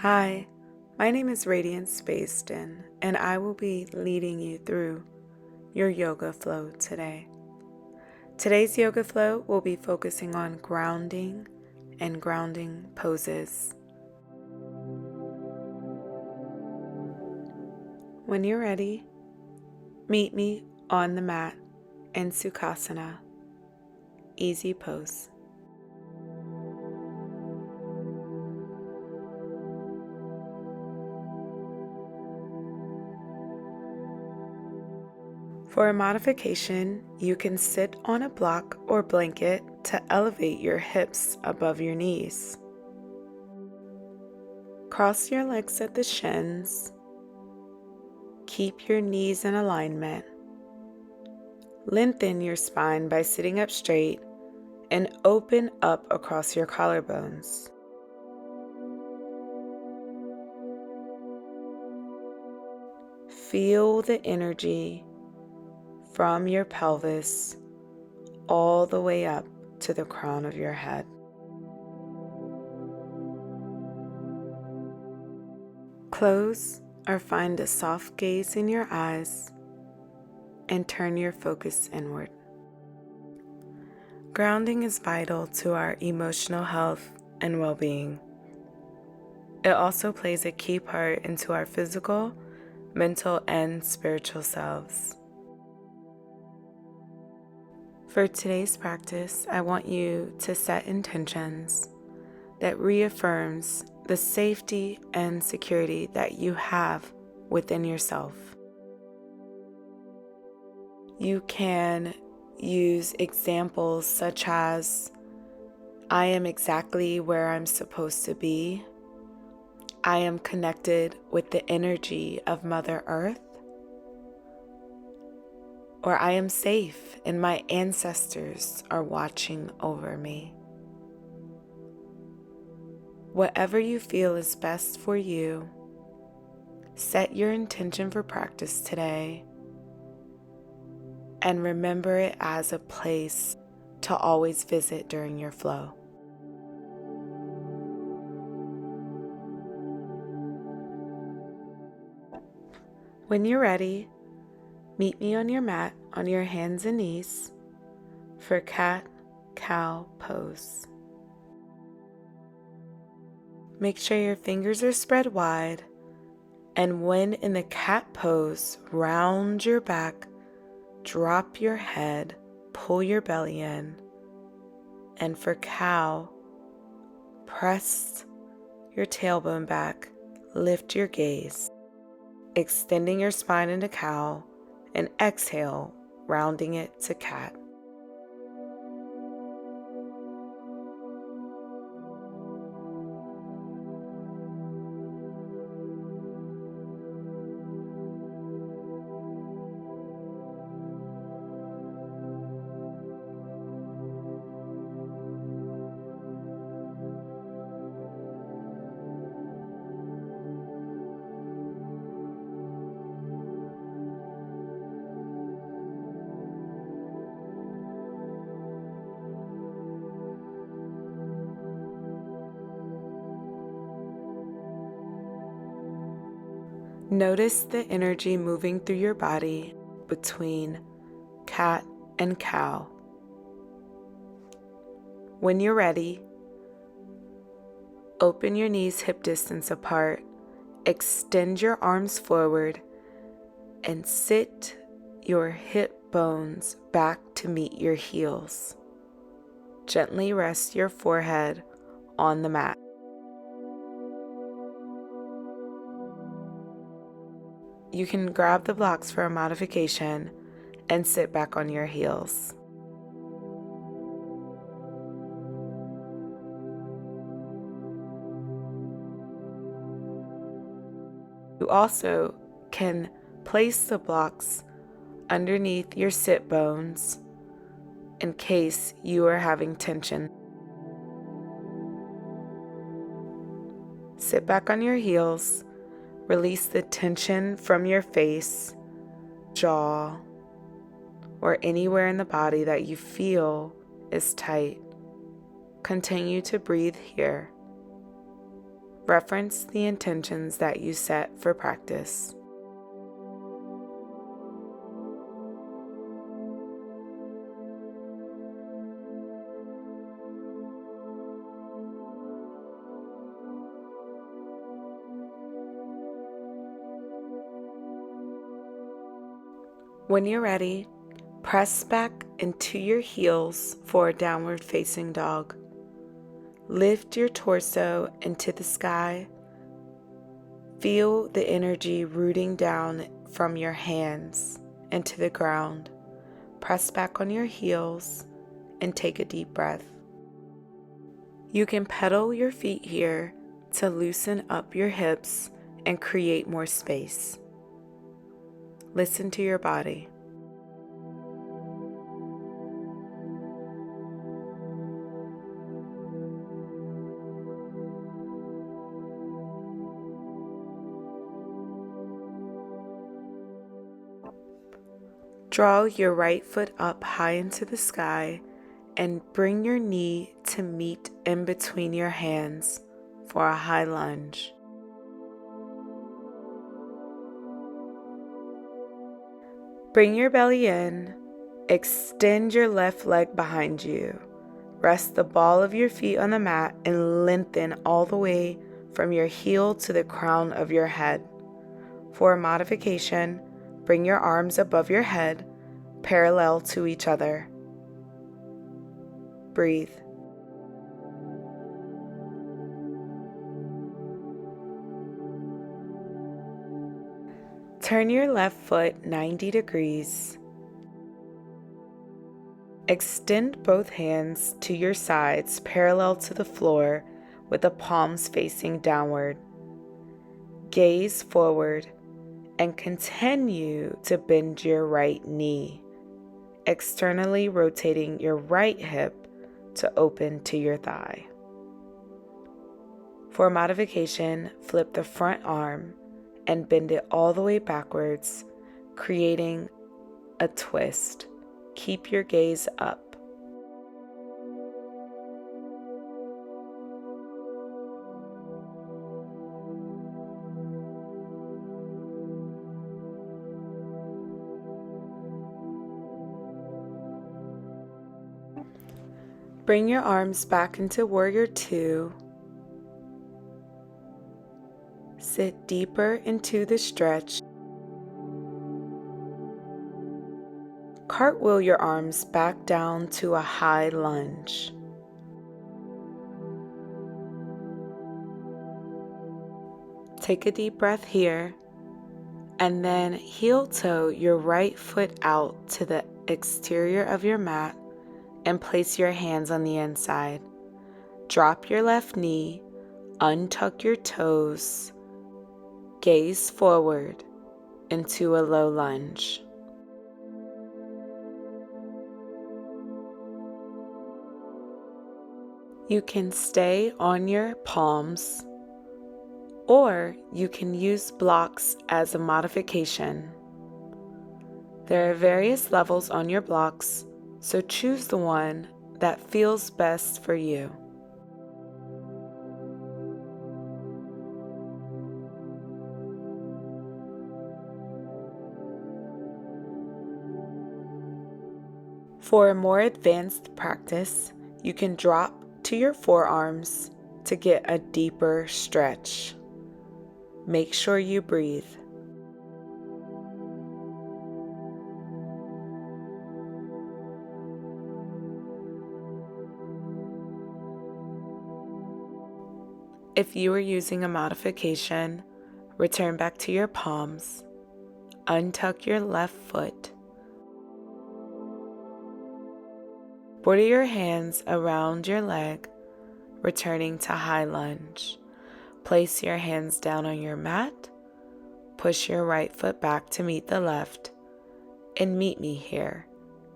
Hi, my name is Radiance and I will be leading you through your yoga flow today. Today's yoga flow will be focusing on grounding and grounding poses. When you're ready, meet me on the mat in Sukhasana, easy pose. For a modification, you can sit on a block or blanket to elevate your hips above your knees. Cross your legs at the shins. Keep your knees in alignment. Lengthen your spine by sitting up straight and open up across your collarbones. Feel the energy from your pelvis all the way up to the crown of your head. Close or find a soft gaze in your eyes and turn your focus inward. Grounding is vital to our emotional health and well-being. It also plays a key part into our physical, mental, and spiritual selves. For today's practice, I want you to set intentions that reaffirms the safety and security that you have within yourself. You can use examples such as, I am exactly where I'm supposed to be. I am connected with the energy of Mother Earth. Or I am safe and my ancestors are watching over me. Whatever you feel is best for you, set your intention for practice today and remember it as a place to always visit during your flow. When you're ready, meet me on your mat on your hands and knees for cat-cow pose. Make sure your fingers are spread wide, and when in the cat pose, round your back, drop your head, pull your belly in, and for cow, press your tailbone back, lift your gaze, extending your spine into cow, and exhale, rounding it to cat. Notice the energy moving through your body between cat and cow. When you're ready, open your knees hip distance apart, extend your arms forward, and sit your hip bones back to meet your heels. Gently rest your forehead on the mat. You can grab the blocks for a modification and sit back on your heels. You also can place the blocks underneath your sit bones in case you are having tension. Sit back on your heels. Release the tension from your face, jaw, or anywhere in the body that you feel is tight. Continue to breathe here. Reference the intentions that you set for practice. When you're ready, press back into your heels for a downward facing dog. Lift your torso into the sky. Feel the energy rooting down from your hands into the ground. Press back on your heels and take a deep breath. You can pedal your feet here to loosen up your hips and create more space. Listen to your body. Draw your right foot up high into the sky and bring your knee to meet in between your hands for a high lunge. Bring your belly in, extend your left leg behind you. Rest the ball of your feet on the mat and lengthen all the way from your heel to the crown of your head. For a modification, bring your arms above your head, parallel to each other. Breathe. Turn your left foot 90 degrees. Extend both hands to your sides parallel to the floor with the palms facing downward. Gaze forward and continue to bend your right knee, externally rotating your right hip to open to your thigh. For modification, flip the front arm and bend it all the way backwards, creating a twist. Keep your gaze up. Bring your arms back into Warrior Two. Sit deeper into the stretch. Cartwheel your arms back down to a high lunge. Take a deep breath here, and then heel toe your right foot out to the exterior of your mat and place your hands on the inside. Drop your left knee, untuck your toes, gaze forward into a low lunge. You can stay on your palms, or you can use blocks as a modification. There are various levels on your blocks, so choose the one that feels best for you. For a more advanced practice, you can drop to your forearms to get a deeper stretch. Make sure you breathe. If you are using a modification, return back to your palms, untuck your left foot, border your hands around your leg, returning to high lunge. Place your hands down on your mat, push your right foot back to meet the left, and meet me here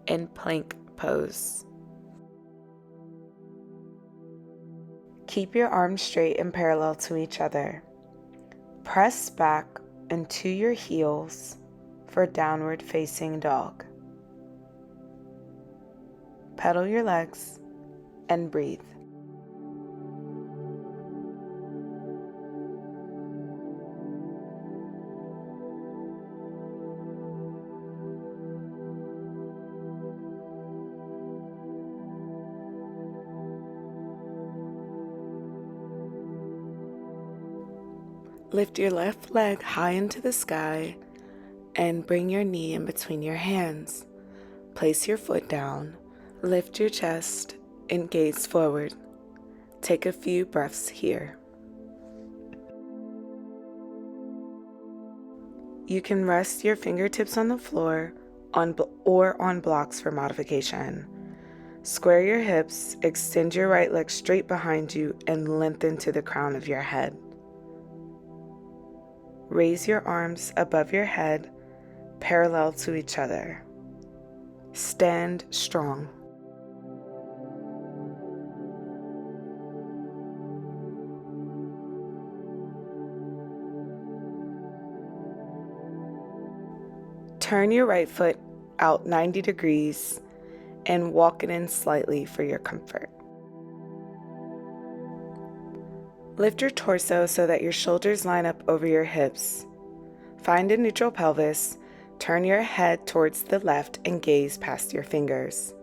in plank pose. Keep your arms straight and parallel to each other. Press back into your heels for downward facing dog. Pedal your legs and breathe. Lift your left leg high into the sky and bring your knee in between your hands. Place your foot down, lift your chest, and gaze forward. Take a few breaths here. You can rest your fingertips on the floor or on blocks for modification. Square your hips, extend your right leg straight behind you, and lengthen to the crown of your head. Raise your arms above your head, parallel to each other. Stand strong. Turn your right foot out 90 degrees and walk it in slightly for your comfort. Lift your torso so that your shoulders line up over your hips. Find a neutral pelvis, turn your head towards the left and gaze past your fingers.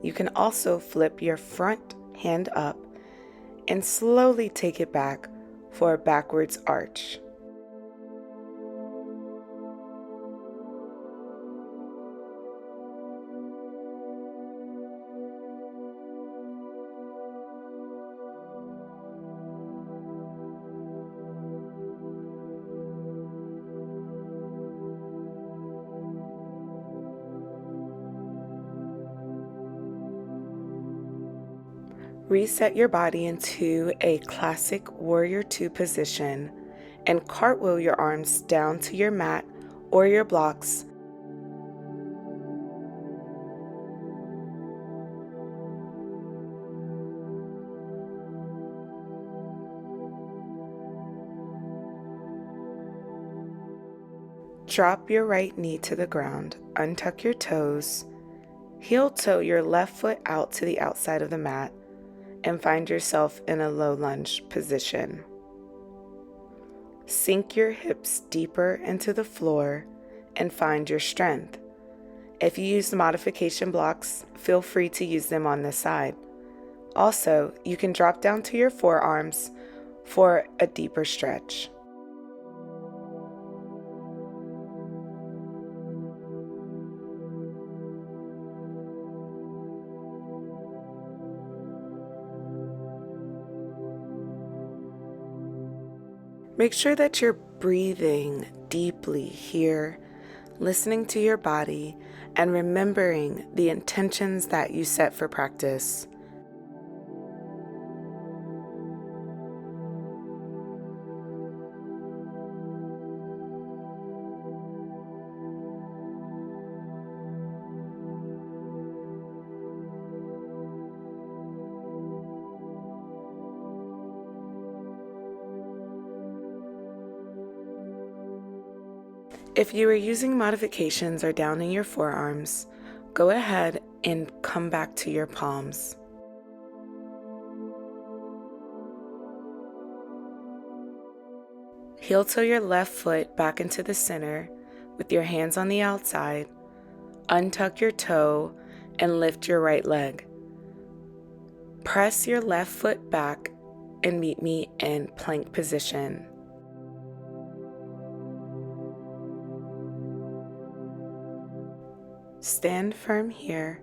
You can also flip your front hand up and slowly take it back for a backwards arch. Reset your body into a classic Warrior II position and cartwheel your arms down to your mat or your blocks. Drop your right knee to the ground, untuck your toes, heel toe your left foot out to the outside of the mat, and find yourself in a low lunge position. Sink your hips deeper into the floor and find your strength. If you use the modification blocks, feel free to use them on this side. Also, you can drop down to your forearms for a deeper stretch. Make sure that you're breathing deeply here, listening to your body, and remembering the intentions that you set for practice. If you are using modifications or down in your forearms, go ahead and come back to your palms. Heel toe your left foot back into the center with your hands on the outside. Untuck your toe and lift your right leg. Press your left foot back and meet me in plank position. Stand firm here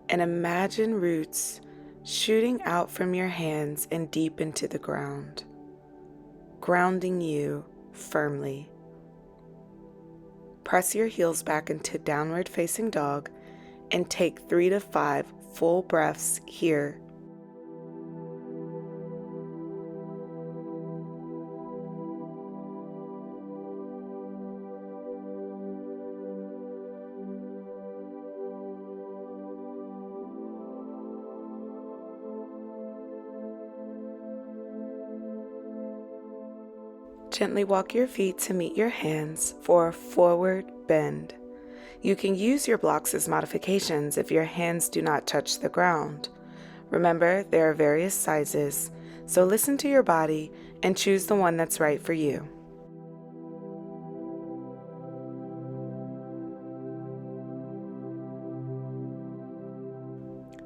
and imagine roots shooting out from your hands and deep into the ground, grounding you firmly. Press your heels back into downward facing dog and take 3 to 5 full breaths here. Gently walk your feet to meet your hands for a forward bend. You can use your blocks as modifications if your hands do not touch the ground. Remember, there are various sizes, so listen to your body and choose the one that's right for you.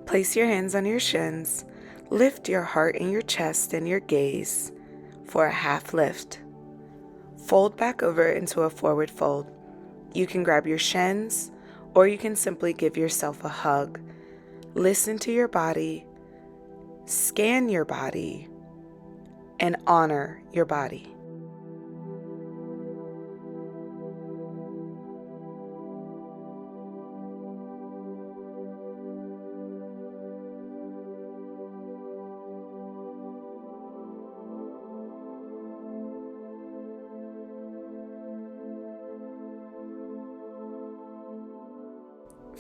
Place your hands on your shins, lift your heart and your chest and your gaze for a half lift. Fold back over into a forward fold. You can grab your shins, or you can simply give yourself a hug. Listen to your body, scan your body, and honor your body.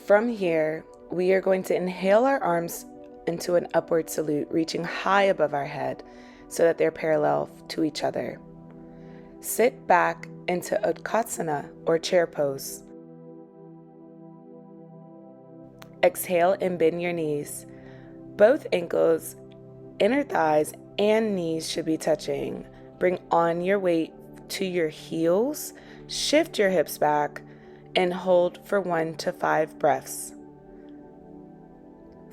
From here, we are going to inhale our arms into an upward salute, reaching high above our head so that they're parallel to each other. Sit back into Utkatsana or chair pose. Exhale and bend your knees. Both ankles, inner thighs, and knees should be touching. Bring on your weight to your heels, shift your hips back, and hold for 1 to 5 breaths.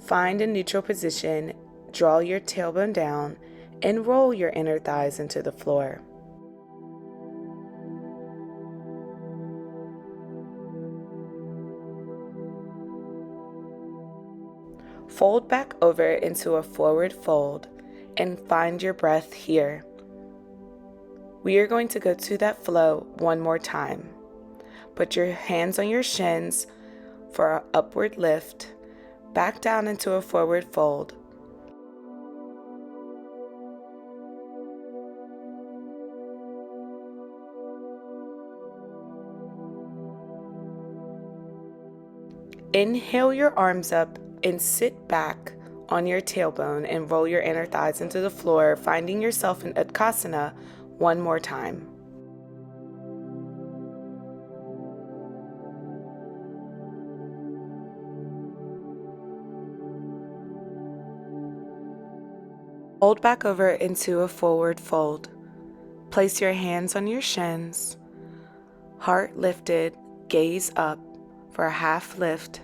Find a neutral position, draw your tailbone down, and roll your inner thighs into the floor. Fold back over into a forward fold and find your breath here. We are going to go to that flow one more time. Put your hands on your shins for an upward lift, back down into a forward fold. Inhale your arms up and sit back on your tailbone and roll your inner thighs into the floor, finding yourself in Utkatsana one more time. Fold back over into a forward fold. Place your hands on your shins, heart lifted, gaze up for a half lift,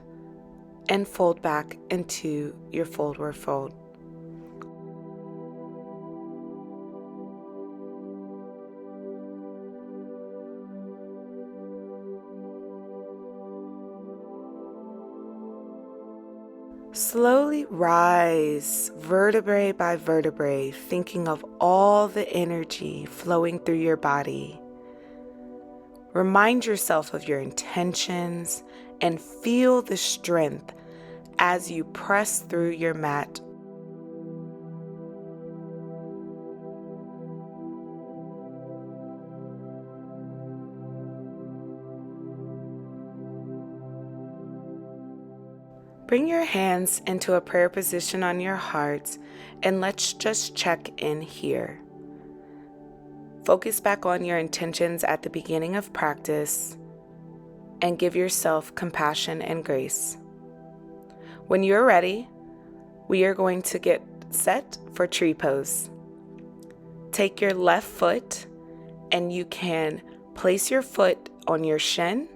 and fold back into your forward fold. Slowly rise vertebrae by vertebrae, thinking of all the energy flowing through your body. Remind yourself of your intentions and feel the strength as you press through your mat. Bring your hands into a prayer position on your heart, and let's just check in here. Focus back on your intentions at the beginning of practice and give yourself compassion and grace. When you're ready, we are going to get set for tree pose. Take your left foot and you can place your foot on your shin.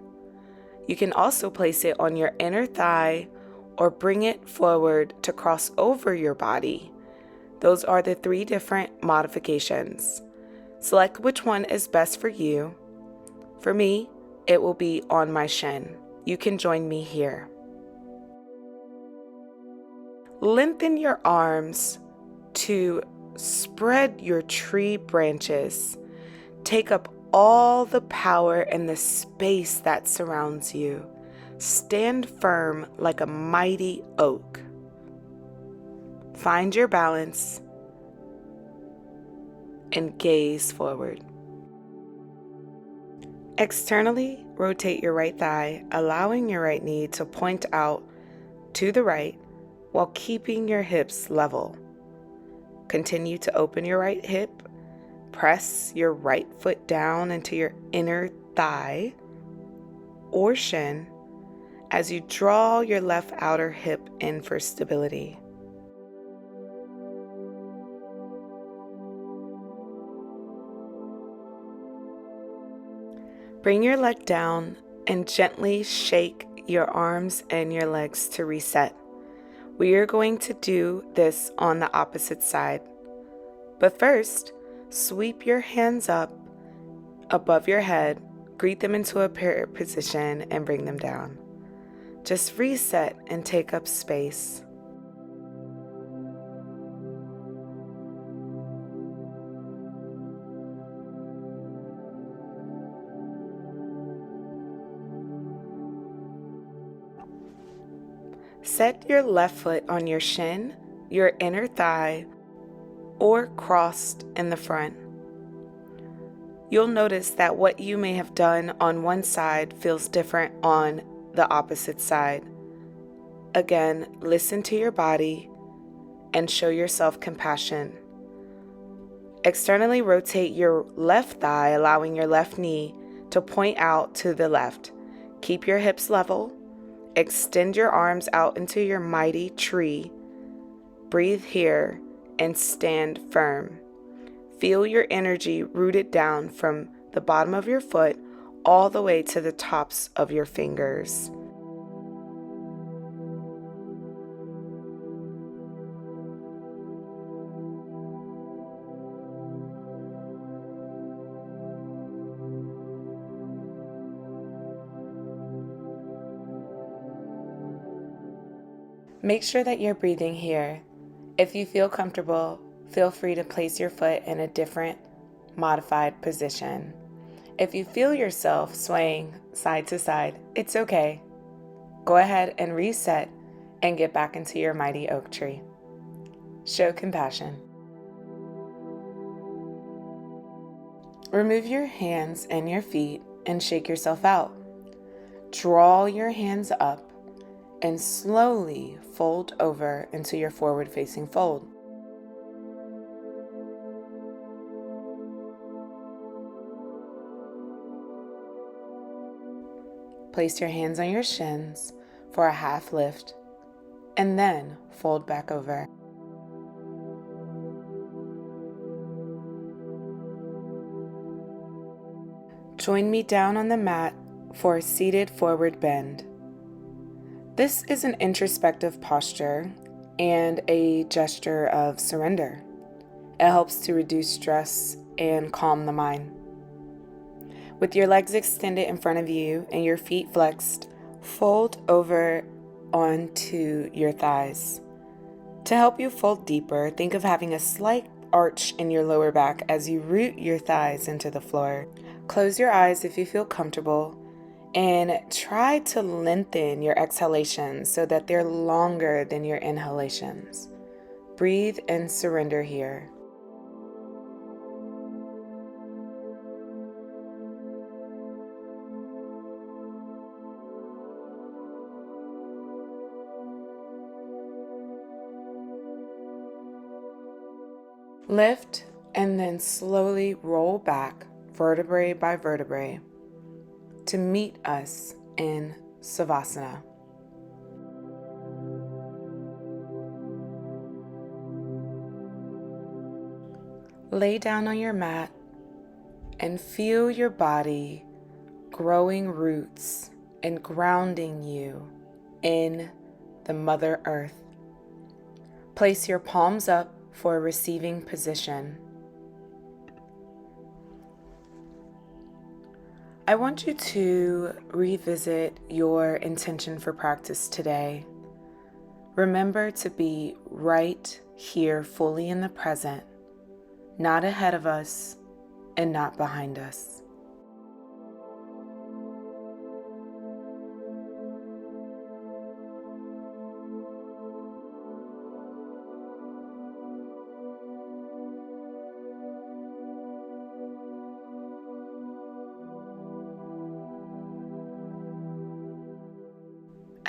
You can also place it on your inner thigh or bring it forward to cross over your body. Those are the 3 different modifications. Select which one is best for you. For me, it will be on my shin. You can join me here. Lengthen your arms to spread your tree branches. Take up all the power and the space that surrounds you. Stand firm like a mighty oak. Find your balance and gaze forward. Externally, rotate your right thigh, allowing your right knee to point out to the right while keeping your hips level. Continue to open your right hip. Press your right foot down into your inner thigh or shin as you draw your left outer hip in for stability. Bring your leg down and gently shake your arms and your legs to reset. We are going to do this on the opposite side. But first, sweep your hands up above your head, greet them into a prayer position and bring them down. Just reset and take up space. Set your left foot on your shin, your inner thigh, or crossed in the front. You'll notice that what you may have done on one side feels different on the opposite side. Again, listen to your body and show yourself compassion. Externally rotate your left thigh, allowing your left knee to point out to the left. Keep your hips level. Extend your arms out into your mighty tree. Breathe here and stand firm. Feel your energy rooted down from the bottom of your foot all the way to the tops of your fingers. Make sure that you're breathing here. If you feel comfortable, feel free to place your foot in a different, modified position. If you feel yourself swaying side to side, it's okay. Go ahead and reset and get back into your mighty oak tree. Show compassion. Remove your hands and your feet and shake yourself out. Draw your hands up and slowly fold over into your forward-facing fold. Place your hands on your shins for a half lift and then fold back over. Join me down on the mat for a seated forward bend. This is an introspective posture and a gesture of surrender. It helps to reduce stress and calm the mind. With your legs extended in front of you and your feet flexed, fold over onto your thighs. To help you fold deeper, think of having a slight arch in your lower back as you root your thighs into the floor. Close your eyes if you feel comfortable. And try to lengthen your exhalations so that they're longer than your inhalations. Breathe and surrender here. Lift and then slowly roll back, vertebrae by vertebrae, to meet us in Savasana. Lay down on your mat and feel your body growing roots and grounding you in the Mother Earth. Place your palms up for a receiving position. I want you to revisit your intention for practice today. Remember to be right here, fully in the present, not ahead of us and not behind us.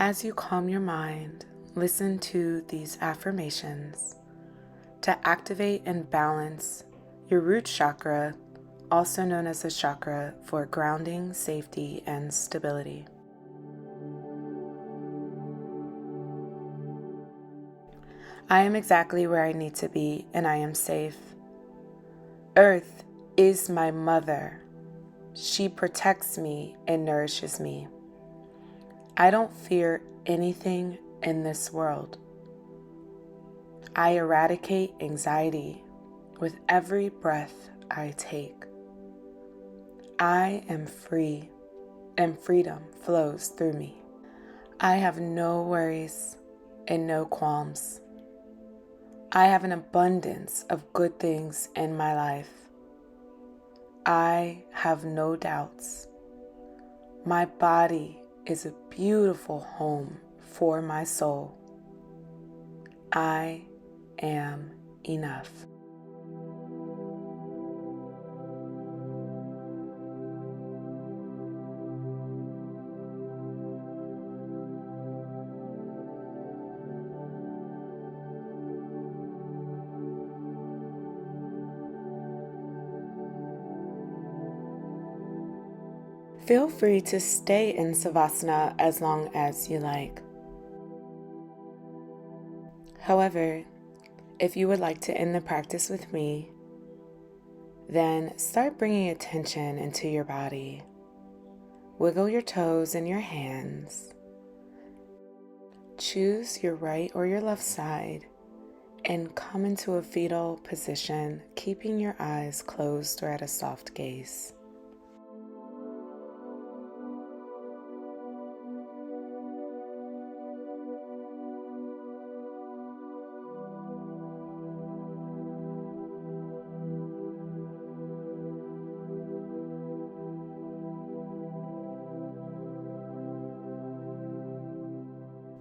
As you calm your mind, listen to these affirmations to activate and balance your root chakra, also known as the chakra for grounding, safety, and stability. I am exactly where I need to be, and I am safe. Earth is my mother. She protects me and nourishes me. I don't fear anything in this world. I eradicate anxiety with every breath I take. I am free, and freedom flows through me. I have no worries and no qualms. I have an abundance of good things in my life. I have no doubts. My body is a beautiful home for my soul. I am enough. Feel free to stay in Savasana as long as you like. However, if you would like to end the practice with me, then start bringing attention into your body. Wiggle your toes and your hands. Choose your right or your left side and come into a fetal position, keeping your eyes closed or at a soft gaze.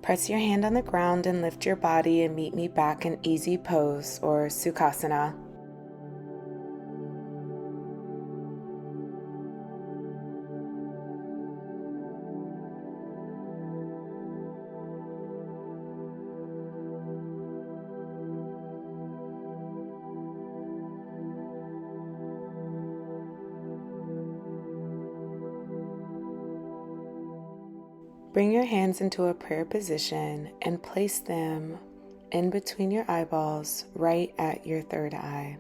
Press your hand on the ground and lift your body and meet me back in easy pose or Sukhasana. Bring your hands into a prayer position and place them in between your eyeballs, right at your third eye.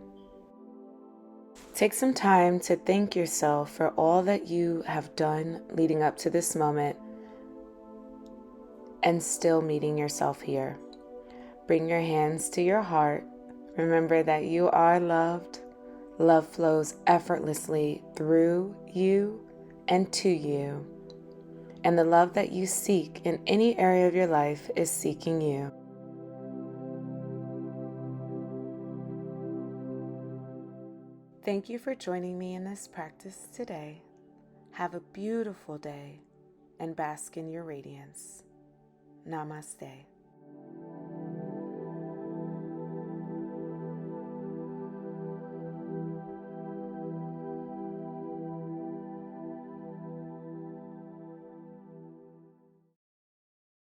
Take some time to thank yourself for all that you have done leading up to this moment and still meeting yourself here. Bring your hands to your heart. Remember that you are loved. Love flows effortlessly through you and to you. And the love that you seek in any area of your life is seeking you. Thank you for joining me in this practice today. Have a beautiful day and bask in your radiance. Namaste.